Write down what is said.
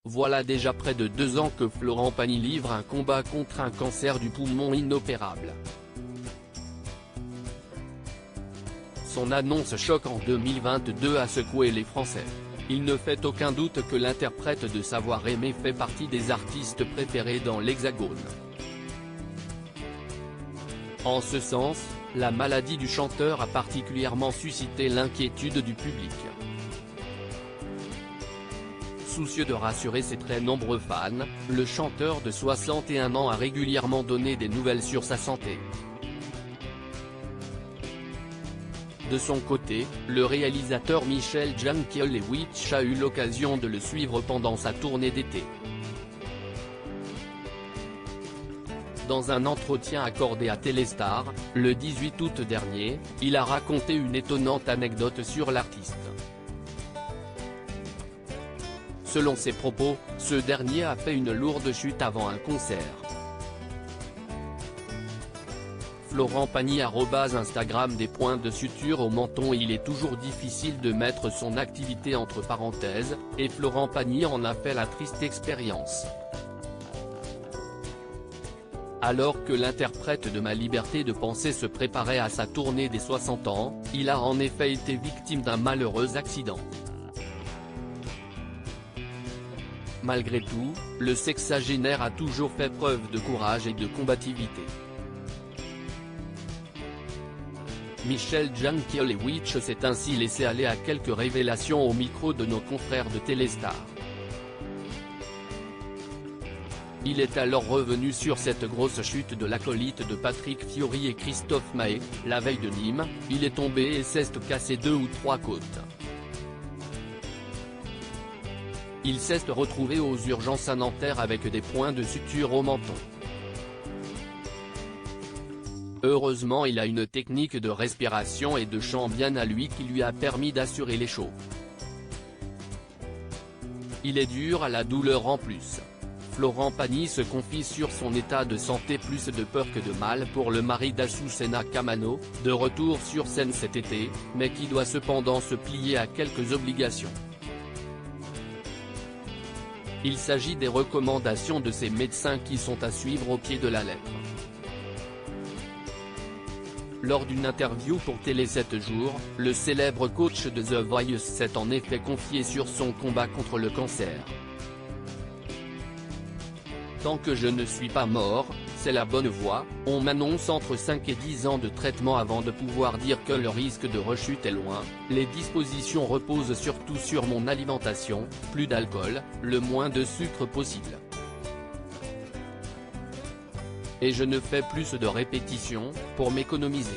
Voilà déjà près de 2 ans que Florent Pagny livre un combat contre un cancer du poumon inopérable. Son annonce choc en 2022 a secoué les Français. Il ne fait aucun doute que l'interprète de Savoir aimer fait partie des artistes préférés dans l'Hexagone. En ce sens, la maladie du chanteur a particulièrement suscité l'inquiétude du public. Soucieux de rassurer ses très nombreux fans, le chanteur de 61 ans a régulièrement donné des nouvelles sur sa santé. De son côté, le réalisateur Michel Jankelewicz a eu l'occasion de le suivre pendant sa tournée d'été. Dans un entretien accordé à Téléstar, le 18 août dernier, il a raconté une étonnante anecdote sur l'artiste. Selon ses propos, ce dernier a fait une lourde chute avant un concert. Florent Pagny @Instagram des points de suture au menton. Il est toujours difficile de mettre son activité entre parenthèses, et Florent Pagny en a fait la triste expérience. Alors que l'interprète de Ma liberté de penser se préparait à sa tournée des 60 ans, il a en effet été victime d'un malheureux accident. Malgré tout, le sexagénaire a toujours fait preuve de courage et de combativité. Michel Jankelewicz s'est ainsi laissé aller à quelques révélations au micro de nos confrères de Téléstar. Il est alors revenu sur cette grosse chute de l'acolyte de Patrick Fiori et Christophe Maé, la veille de Nîmes. Il est tombé et s'est cassé 2 ou 3 côtes. Il s'est retrouvé aux urgences à Nanterre avec des points de suture au menton. Heureusement, il a une technique de respiration et de chant bien à lui qui lui a permis d'assurer les shows. Il est dur à la douleur en plus. Florent Pagny se confie sur son état de santé, plus de peur que de mal pour le mari d'Azucena Kamano, de retour sur scène cet été, mais qui doit cependant se plier à quelques obligations. Il s'agit des recommandations de ses médecins qui sont à suivre au pied de la lettre. Lors d'une interview pour Télé 7 jours, le célèbre coach de The Voice s'est en effet confié sur son combat contre le cancer. Tant que je ne suis pas mort, c'est la bonne voie, on m'annonce entre 5 et 10 ans de traitement avant de pouvoir dire que le risque de rechute est loin. Les dispositions reposent surtout sur mon alimentation, plus d'alcool, le moins de sucre possible. Et je ne fais plus de répétitions, pour m'économiser.